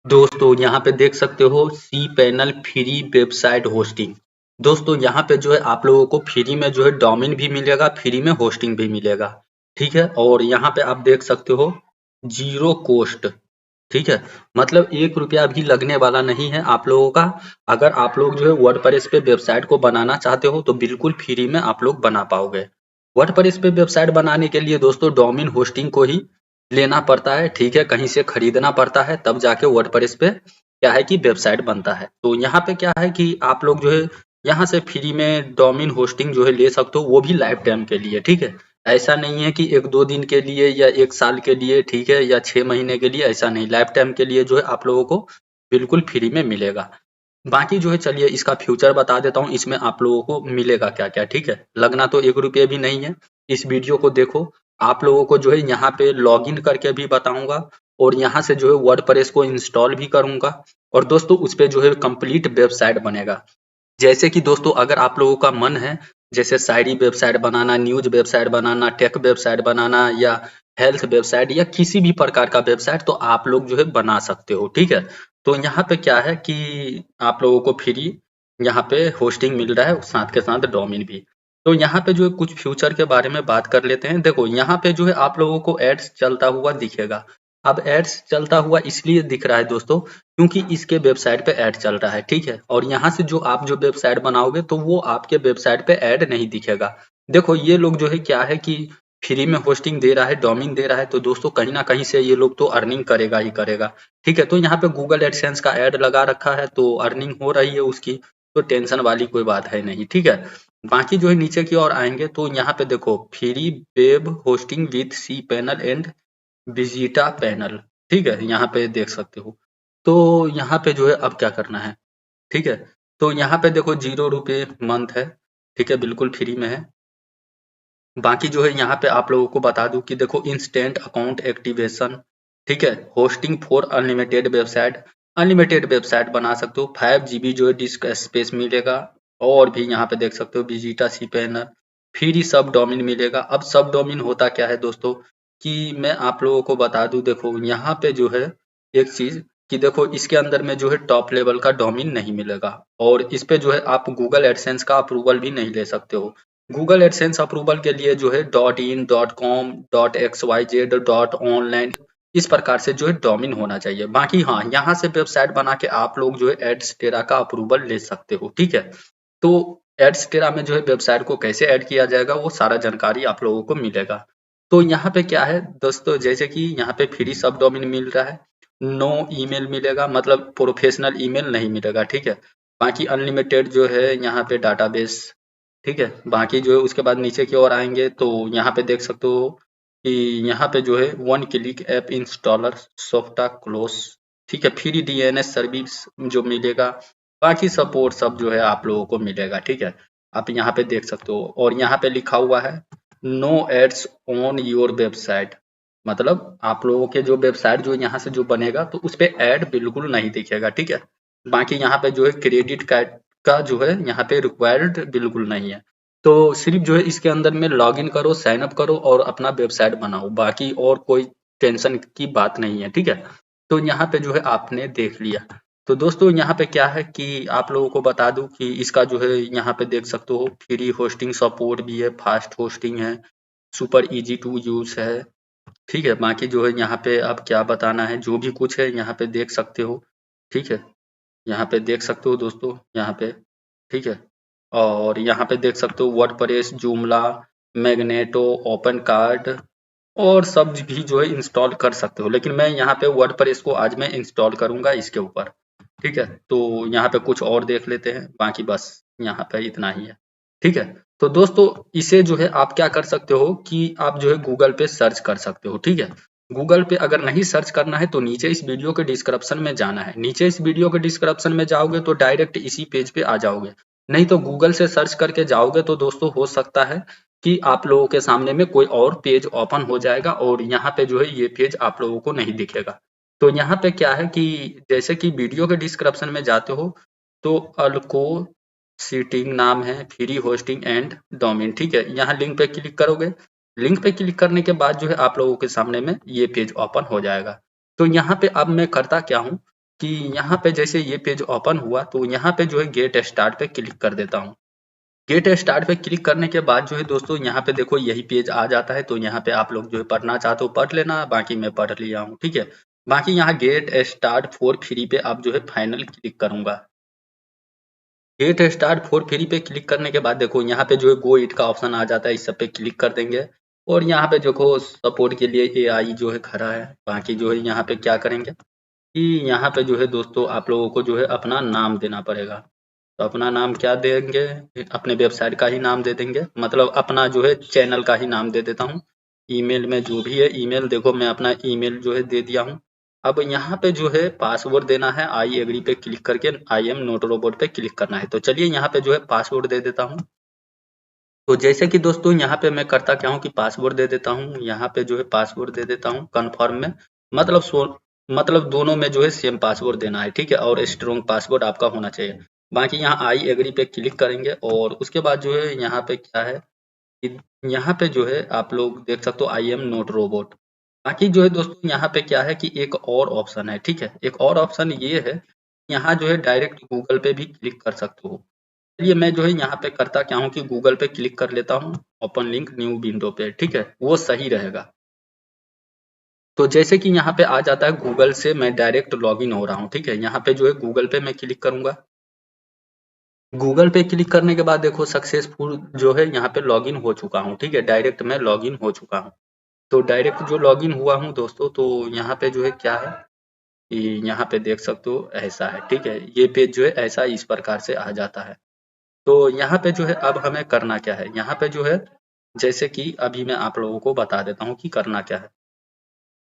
दोस्तों यहाँ पे देख सकते हो cPanel free website hosting. दोस्तों यहाँ पे जो है आप लोगों को फ्री में जो है डोमेन भी मिलेगा, फ्री में होस्टिंग भी मिलेगा। ठीक है, और यहाँ पे आप देख सकते हो जीरो कोस्ट। ठीक है, मतलब 1 रुपया भी लगने वाला नहीं है आप लोगों का। अगर आप लोग जो है वर्डप्रेस पे वेबसाइट को बनाना चाहते हो तो बिल्कुल फ्री में आप लोग बना पाओगे। वर्डप्रेस पे वेबसाइट बनाने के लिए दोस्तों डोमेन होस्टिंग को ही लेना पड़ता है। ठीक है, कहीं से खरीदना पड़ता है तब जाके वर्डप्रेस पे क्या है कि वेबसाइट बनता है। तो यहाँ पे क्या है कि आप लोग जो है यहाँ से फ्री में डोमेन होस्टिंग जो है ले सकते हो, वो भी लाइफ टाइम के लिए। ठीक है, ऐसा नहीं है कि 1-2 दिन के लिए या 1 साल के लिए, ठीक है, या 6 महीने के लिए, ऐसा नहीं, लाइफ टाइम के लिए जो है आप लोगों को बिल्कुल फ्री में मिलेगा। बाकी जो है चलिए इसका फ्यूचर बता देता हूँ, इसमें आप लोगों को मिलेगा क्या-क्या। ठीक है, लगना तो 1 रुपये भी नहीं है। इस वीडियो को देखो, आप लोगों को जो है यहाँ पे लॉगिन करके भी बताऊंगा और यहाँ से जो है वर्डप्रेस को इंस्टॉल भी करूंगा और दोस्तों उस पे जो है कंप्लीट वेबसाइट बनेगा। जैसे कि दोस्तों अगर आप लोगों का मन है जैसे शायरी वेबसाइट बनाना, न्यूज वेबसाइट बनाना, टेक वेबसाइट बनाना या हेल्थ वेबसाइट या किसी भी प्रकार का वेबसाइट, तो आप लोग जो है बना सकते हो। ठीक है, तो यहाँ पे क्या है कि आप लोगों को फ्री यहाँ पे होस्टिंग मिल रहा है, साथ के साथ डोमेन भी। तो यहाँ पे जो है कुछ फ्यूचर के बारे में बात कर लेते हैं। देखो यहाँ पे जो है आप लोगों को एड्स चलता हुआ दिखेगा। अब एड्स चलता हुआ इसलिए दिख रहा है दोस्तों क्योंकि इसके वेबसाइट पे ऐड चल रहा है। ठीक है, और यहाँ से जो आप जो वेबसाइट बनाओगे तो वो आपके वेबसाइट पे ऐड नहीं दिखेगा। देखो ये लोग जो है क्या है कि फ्री में होस्टिंग दे रहा है, डोमेन दे रहा है, तो दोस्तों कहीं ना कहीं से ये लोग तो अर्निंग करेगा ही करेगा। ठीक है, तो यहाँ पे गूगल एडसेंस का ऐड लगा रखा है तो अर्निंग हो रही है उसकी, तो टेंशन वाली कोई बात है नहीं। ठीक है, बाकी जो है नीचे की ओर आएंगे तो यहाँ पे देखो free web hosting with cPanel and vista panel. ठीक है, यहाँ पे देख सकते हो। तो यहाँ पे जो है अब क्या करना है। ठीक है, तो यहाँ पे देखो 0 रुपये मंथ है। ठीक है, बिल्कुल फ्री में है। बाकी जो है यहाँ पे आप लोगों को बता दूं कि देखो इंस्टेंट अकाउंट एक्टिवेशन। ठीक है, होस्टिंग फॉर अनलिमिटेड वेबसाइट बना सकते हो। 5 GB जो है डिस्क स्पेस मिलेगा। और भी यहाँ पे देख सकते हो विजिटा सी पैनल, फ्री सब डोमेन मिलेगा। अब सब डोमेन होता क्या है दोस्तों कि मैं आप लोगों को बता दूं, देखो यहाँ पे जो है एक चीज कि देखो इसके अंदर में जो है टॉप लेवल का डोमेन नहीं मिलेगा और इस पे जो है आप गूगल एडसेंस का अप्रूवल भी नहीं ले सकते हो। गूगल एडसेंस अप्रूवल के लिए जो है .in, .com, .xyz, .online इस प्रकार से जो है डोमेन होना चाहिए। बाकी हाँ, यहाँ से वेबसाइट बना के आप लोग जो है एड्सटेरा का अप्रूवल ले सकते हो। ठीक है, तो एड्सटेरा में जो है वेबसाइट को कैसे ऐड किया जाएगा वो सारा जानकारी आप लोगों को मिलेगा। तो यहाँ पे क्या है दोस्तों, जैसे कि यहाँ पे फ्री सब डोमेन मिल रहा है, नो ईमेल मिलेगा, मतलब प्रोफेशनल ईमेल नहीं मिलेगा। ठीक है, बाकी अनलिमिटेड जो है यहाँ पे डाटाबेस। ठीक है, बाकी जो है उसके बाद नीचे की ओर आएंगे तो यहाँ पे देख सकते हो कि यहाँ पे जो है 1 क्लिक ऐप इंस्टॉलर सॉफ्टा क्लोज। ठीक है, फ्री DNS सर्विस जो मिलेगा। बाकी सपोर्ट सब जो है आप लोगों को मिलेगा। ठीक है, आप यहाँ पे देख सकते हो और यहाँ पे लिखा हुआ है no ads on your website, मतलब आप लोगों के जो वेबसाइट जो यहाँ से जो बनेगा तो उस पे ऐड बिल्कुल नहीं दिखेगा। ठीक है, बाकी यहाँ पे जो है क्रेडिट कार्ड का जो है यहाँ पे रिक्वायर्ड बिल्कुल नहीं है। तो सिर्फ जो है इसके अंदर में लॉगिन करो, साइन अप करो और अपना वेबसाइट बनाओ, बाकी और कोई टेंशन की बात नहीं है। ठीक है, तो यहाँ पे जो है आपने देख लिया। तो दोस्तों यहाँ पे क्या है कि आप लोगों को बता दूं कि इसका जो है यहाँ पे देख सकते हो फ्री होस्टिंग सपोर्ट भी है, फास्ट होस्टिंग है, सुपर इजी टू यूज है। ठीक है, बाकी जो है यहाँ पे अब क्या बताना है, जो भी कुछ है यहाँ पे देख सकते हो। ठीक है, यहाँ पे देख सकते हो दोस्तों यहाँ पे। ठीक है, और यहाँ पे देख सकते हो WordPress, Joomla, magneto, open card और सब भी जो है इंस्टॉल कर सकते हो, लेकिन मैं यहाँ पे वर्डप्रेस को आज मैं इंस्टॉल करूंगा इसके ऊपर। ठीक है, तो यहाँ पे कुछ और देख लेते हैं, बाकी बस यहाँ पे इतना ही है। ठीक है, तो दोस्तों इसे जो है आप क्या कर सकते हो कि आप जो है गूगल पे सर्च कर सकते हो। ठीक है, गूगल पे अगर नहीं सर्च करना है तो नीचे इस वीडियो के डिस्क्रिप्शन में जाना है, नीचे इस वीडियो के डिस्क्रिप्शन में जाओगे तो डायरेक्ट इसी पेज पे आ जाओगे। नहीं तो गूगल से सर्च करके जाओगे तो दोस्तों हो सकता है कि आप लोगों के सामने में कोई और पेज ओपन हो जाएगा और यहाँ पे जो है ये पेज आप लोगों को नहीं दिखेगा। तो यहाँ पे क्या है कि जैसे कि वीडियो के डिस्क्रिप्शन में जाते हो तो अल्को सीटिंग नाम है, फ्री होस्टिंग एंड डोमेन। ठीक है, यहाँ लिंक पे क्लिक करोगे, लिंक पे क्लिक करने के बाद जो है आप लोगों के सामने में ये पेज ओपन हो जाएगा। तो यहाँ पे अब मैं करता क्या हूँ कि यहाँ पे जैसे ये पेज ओपन हुआ तो यहाँ पे जो है गेट स्टार्ट पे क्लिक कर देता हूँ। गेट स्टार्ट पे क्लिक करने के बाद जो है दोस्तों यहाँ पे देखो यही पेज आ जाता है, तो यहाँ पे आप लोग जो है पढ़ना चाहते हो पढ़ लेना, बाकी मैं पढ़ लिया हूँ, ठीक है। बाकी यहाँ गेट स्टार्ट फॉर फ्री पे आप जो है फाइनल क्लिक करूंगा। गेट स्टार्ट फॉर फ्री पे क्लिक करने के बाद देखो यहाँ पे जो है गो इट का ऑप्शन आ जाता है, इस सब पे क्लिक कर देंगे और यहाँ पे देखो सपोर्ट के लिए एआई जो है खड़ा है। बाकी जो है यहाँ पे क्या करेंगे कि यहाँ पे जो है दोस्तों आप लोगों को जो है अपना नाम देना पड़ेगा। तो अपना नाम क्या देंगे, अपने वेबसाइट का ही नाम दे देंगे, मतलब अपना जो है चैनल का ही नाम दे देता हूँ। ईमेल में जो भी है ईमेल, देखो मैं अपना ईमेल जो है दे दिया हूँ। अब यहाँ पे जो है पासवर्ड देना है, आई एग्री पे क्लिक करके आई एम नोट रोबोट पे क्लिक करना है। तो चलिए यहाँ पे जो है पासवर्ड दे देता हूँ। तो जैसे कि दोस्तों यहाँ पे मैं करता क्या हूँ कि पासवर्ड दे देता हूँ, यहाँ पे जो है पासवर्ड दे देता हूँ कन्फर्म में, मतलब मतलब दोनों में जो है सेम पासवर्ड देना है, ठीक है, और स्ट्रॉन्ग पासवर्ड आपका होना चाहिए। बाकी यहाँ आई एग्री पे क्लिक करेंगे और उसके बाद जो है यहाँ पे क्या है कि यहाँ पे जो है आप लोग देख सकते हो आई एम नोट रोबोट। बाकी जो है दोस्तों यहाँ पे क्या है कि एक और ऑप्शन है, ठीक है, एक और ऑप्शन ये है, यहाँ जो है डायरेक्ट गूगल पे भी क्लिक कर सकते हो। चलिए मैं जो है यहाँ पे करता क्या हूँ कि गूगल पे क्लिक कर लेता हूँ, ओपन लिंक न्यू विंडो पे, ठीक है, वो सही रहेगा। तो जैसे कि यहाँ पे आ जाता है गूगल से मैं डायरेक्ट लॉगिन हो रहा हूँ, ठीक है, यहाँ पे जो है गूगल पे मैं क्लिक करूंगा। गूगल पे क्लिक करने के बाद देखो सक्सेसफुल जो है यहाँ पे लॉगिन हो चुका हूँ, ठीक है, डायरेक्ट मैं लॉगिन हो चुका हूँ। तो डायरेक्ट जो लॉगिन हुआ हूँ दोस्तों, तो यहाँ पे जो है क्या है कि यहाँ पे देख सकते हो ऐसा है, ठीक है, ये पेज जो है ऐसा इस प्रकार से आ जाता है। तो यहाँ पे जो है अब हमें करना क्या है, यहाँ पे जो है जैसे कि अभी मैं आप लोगों को बता देता हूँ कि करना क्या है।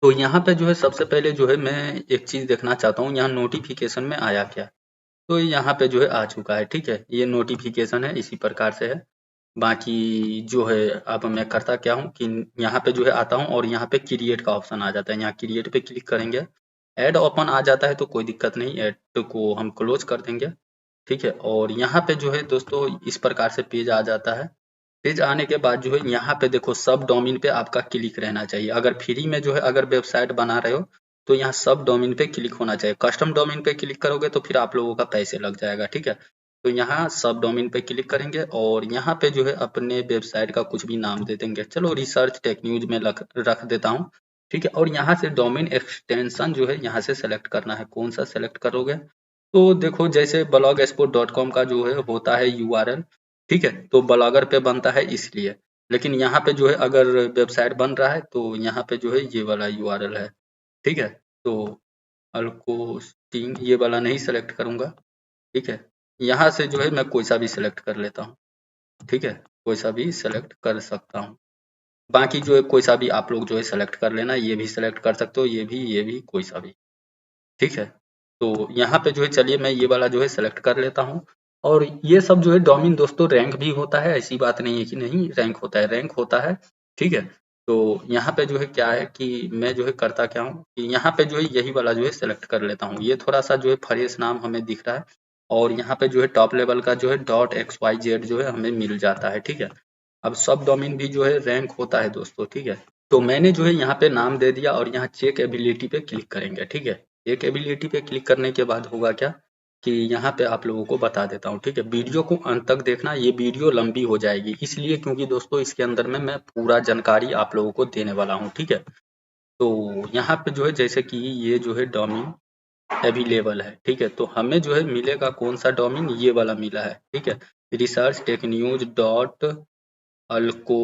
तो यहाँ पे जो है सबसे पहले जो है मैं एक चीज देखना चाहता हूँ, यहाँ नोटिफिकेशन में आया क्या। तो यहाँ पे जो है आ चुका है, ठीक है, ये नोटिफिकेशन है, इसी प्रकार से है। बाकी जो है अब मैं करता क्या हूँ कि यहाँ पे जो है आता हूँ और यहाँ पे क्रिएट का ऑप्शन आ जाता है, यहाँ क्रिएट पे क्लिक करेंगे। ऐड ओपन आ जाता है तो कोई दिक्कत नहीं, ऐड को हम क्लोज कर देंगे, ठीक है। और यहाँ पे जो है दोस्तों इस प्रकार से पेज आ जाता है। पेज आने के बाद जो है यहाँ पे देखो सब डोमेन पे आपका क्लिक रहना चाहिए। अगर फ्री में जो है अगर वेबसाइट बना रहे हो तो यहाँ सब डोमेन पे क्लिक होना चाहिए। कस्टम डोमेन पे क्लिक करोगे तो फिर आप लोगों का पैसे लग जाएगा, ठीक है। तो यहाँ सब डोमेन पे क्लिक करेंगे और यहाँ पे जो है अपने वेबसाइट का कुछ भी नाम दे देंगे। चलो रिसर्च टेक न्यूज में रख देता हूँ, ठीक है। और यहाँ से डोमेन एक्सटेंशन जो है यहाँ से सेलेक्ट करना है, कौन सा सेलेक्ट करोगे। तो देखो जैसे blogspot.com का जो है होता है यूआरएल, ठीक है, तो ब्लॉगर पे बनता है इसलिए। लेकिन यहाँ पे जो है अगर वेबसाइट बन रहा है तो यहाँ पे जो है ये वाला यूआरएल है, ठीक है। तो अल्कोस्टिंग ये वाला नहीं सेलेक्ट करूंगा, ठीक है। यहाँ से जो है मैं कोई सा भी सिलेक्ट कर लेता हूँ, ठीक है, कोई सा भी सिलेक्ट कर सकता हूँ। बाकी जो है कोई सा भी आप लोग जो है सेलेक्ट कर लेना, ये भी सिलेक्ट कर सकते हो, ये भी कोई सा भी, ठीक है। तो यहाँ पे जो है चलिए मैं ये वाला जो है सेलेक्ट कर लेता हूँ। और ये सब जो है डोमेन दोस्तों रैंक भी होता है, ऐसी बात नहीं है कि नहीं रैंक होता है, रैंक होता है, ठीक है। तो यहाँ पे जो है क्या है कि मैं जो है करता क्या हूँ कि यहाँ पे जो है यही वाला जो है सेलेक्ट कर लेता हूँ। ये थोड़ा सा जो है फ्रेश नाम हमें दिख रहा है और यहाँ पे जो है टॉप लेवल का जो है .xyz जो है हमें मिल जाता है, ठीक है। अब सब डोमेन भी जो है रैंक होता है दोस्तों, ठीक है। तो मैंने जो है यहाँ पे नाम दे दिया और यहाँ चेक एबिलिटी पे क्लिक करेंगे, ठीक है। चेक एबिलिटी पे क्लिक करने के बाद होगा क्या कि यहाँ पे आप लोगों को बता देता हूँ, ठीक है। वीडियो को अंत तक देखना, ये वीडियो लंबी हो जाएगी इसलिए क्योंकि दोस्तों इसके अंदर में मैं पूरा जानकारी आप लोगों को देने वाला हूँ, ठीक है। तो यहाँ पे जो है जैसे कि ये जो है डोमेन अवेलेबल है, ठीक है। तो हमें जो है मिलेगा कौन सा डोमेन, ये वाला मिला है, ठीक है, रिसर्च टेक न्यूज डॉट अल्को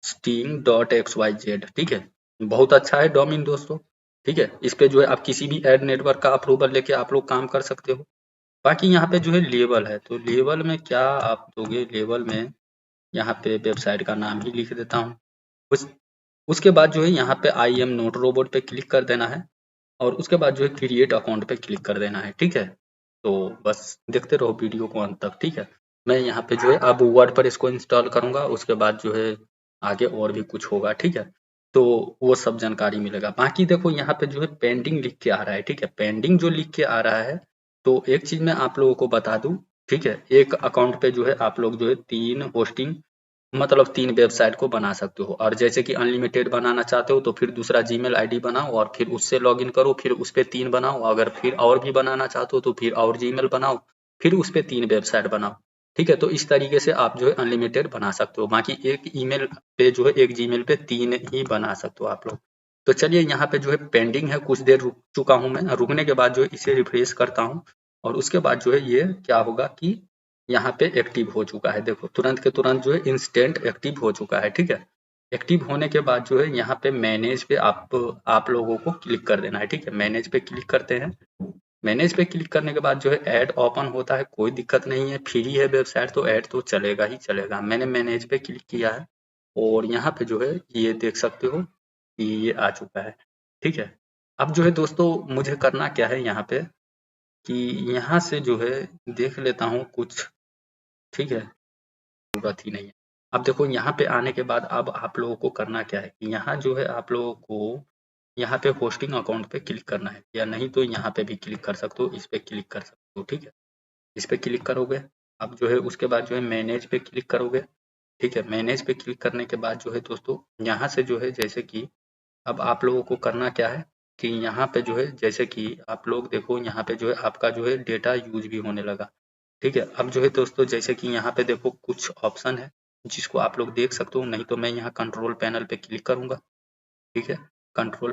sting.xyz, ठीक है। बहुत अच्छा है डोमेन दोस्तों, ठीक है। इस पे जो है आप किसी भी एड नेटवर्क का अप्रूवल लेके आप लोग काम कर सकते हो। बाकी यहाँ पे जो है लेवल है, तो लेवल में क्या आप दोगे, लेवल में यहाँ पे वेबसाइट का नाम ही लिख देता हूँ। उस उसके बाद जो है यहाँ पे आई एम नोट रोबोट पे क्लिक कर देना है और उसके बाद जो है क्रिएट अकाउंट पे क्लिक कर देना है, ठीक है। तो बस देखते रहो वीडियो को अंत तक, ठीक है। मैं यहाँ पे जो है अब वर्ड पर इसको इंस्टॉल करूंगा, उसके बाद जो है आगे और भी कुछ होगा, ठीक है। तो वो सब जानकारी मिलेगा। बाकी देखो यहाँ पे जो है पेंडिंग लिख के आ रहा है, ठीक है, पेंडिंग जो लिख के आ रहा है तो एक चीज मैं आप लोगों को बता दूं, ठीक है। एक अकाउंट पे जो है आप लोग जो है 3 होस्टिंग मतलब 3 वेबसाइट को बना सकते हो। और जैसे कि अनलिमिटेड बनाना चाहते हो तो फिर दूसरा जीमेल आईडी बनाओ और फिर उससे लॉगिन करो, फिर उस पे 3 बनाओ। अगर फिर और भी बनाना चाहते हो तो फिर और जीमेल बनाओ, फिर उस पे 3 वेबसाइट बनाओ। ठीक है, तो इस तरीके से आप जो है अनलिमिटेड बना सकते हो। बाकी एक ईमेल पे जो है, एक जीमेल पे 3 ही बना सकते हो आप लोग। तो चलिए, यहाँ पे जो है पेंडिंग है, कुछ देर रुक चुका हूँ मैं। रुकने के बाद जो है इसे रिफ्रेश करता हूँ और उसके बाद जो है ये क्या होगा कि यहाँ पे एक्टिव हो चुका है। देखो, तुरंत के तुरंत जो है इंस्टेंट एक्टिव हो चुका है। ठीक है, एक्टिव होने के बाद जो है यहाँ पे मैनेज पे आप लोगों को क्लिक कर देना है। ठीक है, मैनेज पे क्लिक करते हैं। मैनेज पे क्लिक करने के बाद जो है ऐड ओपन होता है, कोई दिक्कत नहीं है, फ्री है वेबसाइट तो ऐड तो चलेगा ही चलेगा। मैंने मैनेज पे क्लिक किया है और यहाँ पे जो है ये देख सकते हो कि ये आ चुका है। ठीक है, अब जो है दोस्तों मुझे करना क्या है यहाँ पे कि यहाँ से जो है देख लेता हूँ कुछ। ठीक है, जरूरत ही नहीं है। अब देखो, यहाँ पे आने के बाद अब आप लोगों को करना क्या है कि यहाँ जो है आप लोगों को यहाँ पे होस्टिंग अकाउंट पे क्लिक करना है, या नहीं तो यहाँ पे भी क्लिक कर सकते हो, इस पे क्लिक कर सकते हो। ठीक है, इस पे क्लिक करोगे। अब जो है उसके बाद जो है मैनेज पे क्लिक करोगे। ठीक है, मैनेज पे क्लिक करने के बाद जो है दोस्तों यहाँ से जो है जैसे कि अब आप लोगों को करना क्या है कि यहाँ पे जो है जैसे कि आप लोग देखो, यहाँ पे जो है आपका जो है डेटा यूज भी होने लगा। ठीक है, अब जो है दोस्तों जैसे कि यहाँ पे देखो कुछ ऑप्शन है जिसको आप लोग देख सकते हो, नहीं तो मैं यहाँ कंट्रोल पैनल पे क्लिक करूंगा। ठीक है, कंट्रोल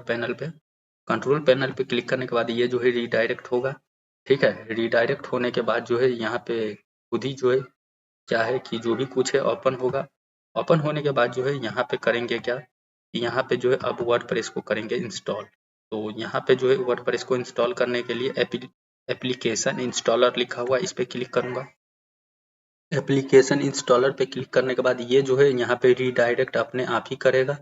पैनल पे क्लिक करने के बाद ये जो है रीडायरेक्ट होगा। ठीक है, रीडायरेक्ट होने के बाद जो है यहाँ पे खुद ही जो है क्या है कि जो भी कुछ है ओपन होगा। ओपन होने के बाद जो है यहाँ पे करेंगे क्या, यहाँ पे जो है अब वर्डप्रेस को करेंगे इंस्टॉल। तो यहाँ पे जो है वर्डप्रेस को इंस्टॉल करने के लिए एप्लीकेशन इंस्टॉलर लिखा हुआ, इस पे क्लिक करूंगा। एप्लीकेशन इंस्टॉलर पे क्लिक करने के बाद ये जो है यहाँ पे रीडायरेक्ट अपने आप ही करेगा।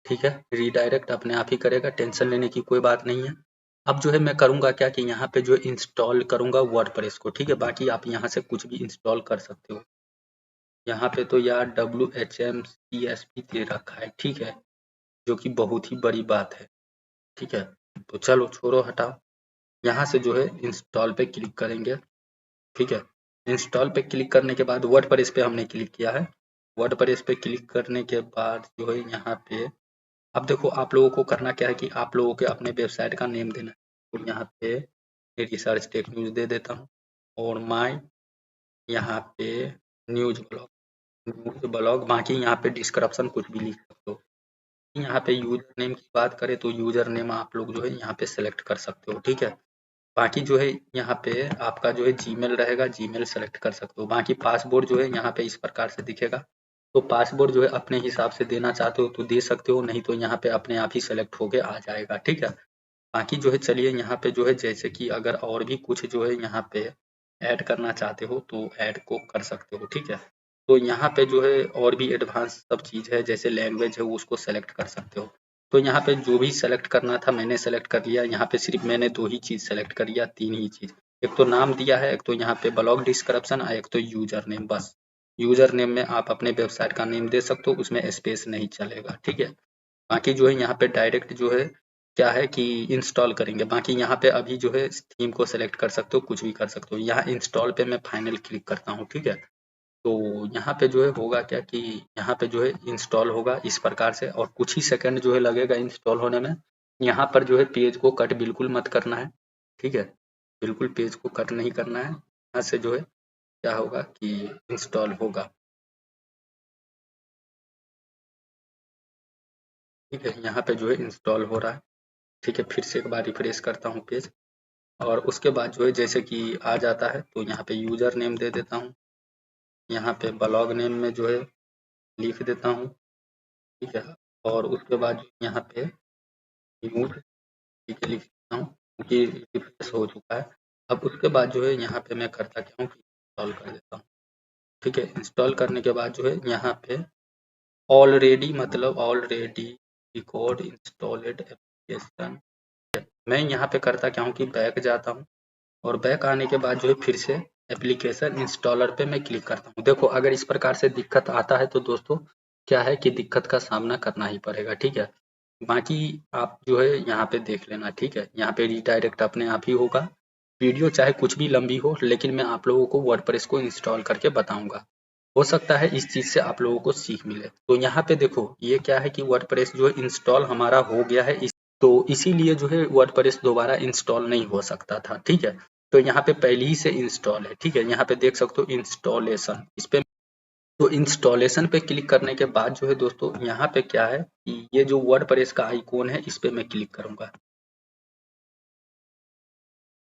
ठीक है, रीडायरेक्ट अपने आप ही करेगा, टेंशन लेने की कोई बात नहीं है। अब जो है मैं करूंगा क्या कि यहाँ पे जो इंस्टॉल करूंगा वर्डप्रेस को। ठीक है, बाकी आप यहाँ से कुछ भी इंस्टॉल कर सकते हो। यहाँ पे तो यार WHMCSP दे रखा है। ठीक है, जो कि बहुत ही बड़ी बात है। ठीक है, तो चलो छोड़ो हटाओ। यहाँ से जो है इंस्टॉल पे क्लिक करेंगे। ठीक है, इंस्टॉल पे क्लिक करने के बाद वर्डप्रेस पे हमने क्लिक किया है। वर्डप्रेस पे क्लिक करने के बाद जो है यहाँ पे अब देखो आप लोगों को करना क्या है कि आप लोगों के अपने वेबसाइट का नेम देना है। तो यहाँ पे रिसर्च टेक न्यूज दे देता हूँ और माई यहाँ पे न्यूज ब्लॉग बाकी यहाँ पे डिस्क्रिप्शन कुछ भी लिख सकते हो। यहाँ पे यूजर नेम की बात करें तो यूजर नेम आप लोग जो है यहाँ पे सेलेक्ट कर सकते हो। ठीक है, बाकी जो है यहाँ पे आपका जो है जीमेल रहेगा, जीमेल सेलेक्ट कर सकते हो। बाकी पासवर्ड जो है यहाँ पे इस प्रकार से दिखेगा। तो पासवर्ड जो है अपने हिसाब से देना चाहते हो तो दे सकते हो, नहीं तो यहाँ पे अपने आप ही सेलेक्ट होके आ जाएगा। ठीक है, बाकी जो है चलिए यहाँ पे जो है जैसे कि अगर और भी कुछ जो है यहाँ पे ऐड करना चाहते हो तो ऐड को कर सकते हो। ठीक है, तो यहाँ पे जो है और भी एडवांस सब चीज़ है, जैसे लैंग्वेज है वो उसको सेलेक्ट कर सकते हो। तो यहाँ पे जो भी सेलेक्ट करना था मैंने सेलेक्ट कर लिया। यहाँ पे सिर्फ मैंने 2 ही चीज़ सेलेक्ट कर लिया, 3 ही चीज़। एक तो नाम दिया है, एक तो यहाँ पे ब्लॉग डिस्क्रिप्शन और एक तो यूजर नेम। बस यूजर नेम में आप अपने वेबसाइट का नेम दे सकते हो, उसमें स्पेस नहीं चलेगा। ठीक है, बाकी जो है यहाँ पे डायरेक्ट जो है क्या है कि इंस्टॉल करेंगे। बाकी यहाँ पे अभी जो है थीम को सेलेक्ट कर सकते हो, कुछ भी कर सकते हो। यहाँ इंस्टॉल पे मैं फाइनल क्लिक करता हूँ। ठीक है, तो यहाँ पे जो है होगा क्या कि यहाँ पे जो है इंस्टॉल होगा इस प्रकार से और कुछ ही सेकंड जो है लगेगा इंस्टॉल होने में। यहाँ पर जो है पेज को कट बिल्कुल मत करना है। ठीक है, बिल्कुल पेज को कट नहीं करना है। यहाँ से जो है क्या होगा कि इंस्टॉल होगा। ठीक है, यहाँ पे जो है इंस्टॉल हो रहा है। ठीक है, फिर से एक बार रिफ्रेश करता हूँ पेज और उसके बाद जो है जैसे कि आ जाता है तो यहाँ पे यूजर नेम दे देता हूँ। यहाँ पे ब्लॉग नेम में जो है लिख देता हूँ। ठीक है, और उसके बाद यहाँ पे न्यूज ठीक है लिख देता हूँ क्योंकि रिफ्रेश हो चुका है। अब उसके बाद जो है यहाँ पे मैं करता क्या हूँ कि इंस्टॉल कर देता हूँ। ठीक है, इंस्टॉल करने के बाद जो है यहाँ पे ऑलरेडी मतलब ऑलरेडी रिकॉर्ड इंस्टॉलेड एप्लीकेशन। मैं यहाँ पे करता क्या हूँ कि बैक जाता हूँ और बैक आने के बाद जो है फिर से एप्लीकेशन इंस्टॉलर पे मैं क्लिक करता हूँ। देखो, अगर इस प्रकार से दिक्कत आता है तो दोस्तों क्या है कि दिक्कत का सामना करना ही पड़ेगा। ठीक है, बाकी आप जो है यहाँ पे देख लेना। ठीक है, यहाँ पे रीडायरेक्ट अपने आप ही होगा। वीडियो चाहे कुछ भी लंबी हो लेकिन मैं आप लोगों को वर्डप्रेस को इंस्टॉल करके बताऊंगा। हो सकता है इस चीज से आप लोगों को सीख मिले। तो यहाँ पे देखो ये क्या है कि वर्डप्रेस जो है इंस्टॉल हमारा हो गया है, तो इसीलिए जो है वर्डप्रेस दोबारा इंस्टॉल नहीं हो सकता था, ठीक है। तो यहाँ पे पहले ही से इंस्टॉल है, ठीक है। यहाँ पे देख सकते हो इंस्टॉलेशन, इस पे तो इंस्टॉलेशन पे क्लिक करने के बाद जो है दोस्तों यहाँ पे क्या है कि ये जो वर्डप्रेस का आइकॉन है इस पे मैं क्लिक करूंगा।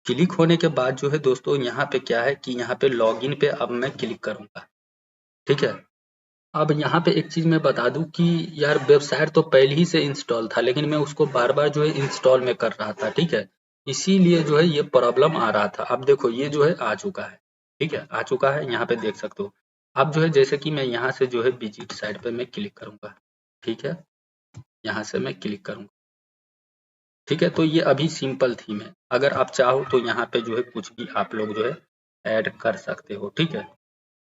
क्लिक होने के बाद जो है दोस्तों यहाँ पे क्या है कि यहाँ पे लॉगिन पे अब मैं क्लिक करूंगा, ठीक है। अब यहाँ पे एक चीज मैं बता दूं कि यार वेबसाइट तो पहले ही से इंस्टॉल था, लेकिन मैं उसको बार बार जो है इंस्टॉल में कर रहा था, ठीक है। इसीलिए जो है ये प्रॉब्लम आ रहा था। अब देखो ये जो है आ चुका है, ठीक है, आ चुका है, यहाँ पे देख सकते हो। अब जो है जैसे कि मैं यहाँ से जो है विजिट साइट पे मैं क्लिक करूंगा, ठीक है, यहाँ से मैं क्लिक करूंगा, ठीक है। तो ये अभी सिंपल थीम है, अगर आप चाहो तो यहाँ पे जो है कुछ भी आप लोग जो है ऐड कर सकते हो, ठीक है।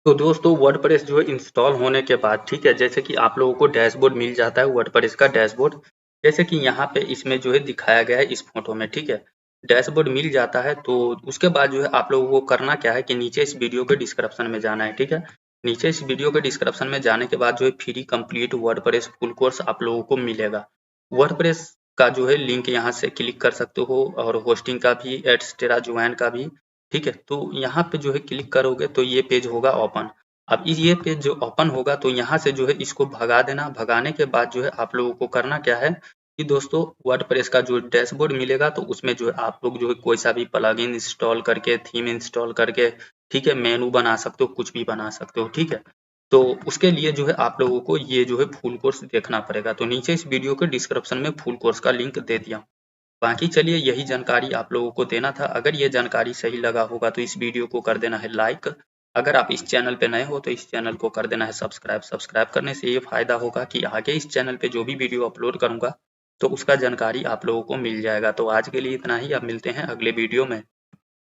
तो दोस्तों वर्डप्रेस जो है इंस्टॉल होने के बाद, ठीक है, जैसे कि आप लोगों को डैशबोर्ड मिल जाता है वर्डप्रेस का डैशबोर्ड, जैसे कि यहाँ पे इसमें जो है दिखाया गया है इस फोटो में, ठीक है। डैशबोर्ड मिल जाता है तो उसके बाद जो है आप लोगों को करना क्या है कि नीचे इस वीडियो के डिस्क्रिप्शन में जाना है, ठीक है। नीचे इस वीडियो के डिस्क्रिप्शन में जाने के बाद जो है free complete WordPress full course आप लोगों को मिलेगा। वर्डप्रेस का जो है लिंक यहाँ से क्लिक कर सकते हो, और होस्टिंग का भी, एटसेट्रा ज्वाइन का भी, ठीक है। तो यहाँ पे जो है क्लिक करोगे तो ये पेज होगा ओपन। अब ये पेज जो ओपन होगा तो यहाँ से जो है इसको भगा देना। भगाने के बाद जो है आप लोगों को करना क्या है कि दोस्तों वर्डप्रेस का जो डैशबोर्ड मिलेगा तो उसमें जो है आप लोग जो है कोई सा भी प्लगइन इंस्टॉल करके, थीम इंस्टॉल करके, ठीक है, मेनू बना सकते हो, कुछ भी बना सकते हो, ठीक है। तो उसके लिए जो है आप लोगों को ये जो है फुल कोर्स देखना पड़ेगा। तो नीचे इस वीडियो के डिस्क्रिप्शन में फुल कोर्स का लिंक दे दिया। बाकी चलिए यही जानकारी आप लोगों को देना था। अगर ये जानकारी सही लगा होगा तो इस वीडियो को कर देना है लाइक। अगर आप इस चैनल पे नए हो तो इस चैनल को कर देना है सब्सक्राइब। सब्सक्राइब करने से ये फायदा होगा कि आगे इस चैनल पे जो भी वीडियो अपलोड करूंगा तो उसका जानकारी आप लोगों को मिल जाएगा। तो आज के लिए इतना ही, अब मिलते हैं अगले वीडियो में।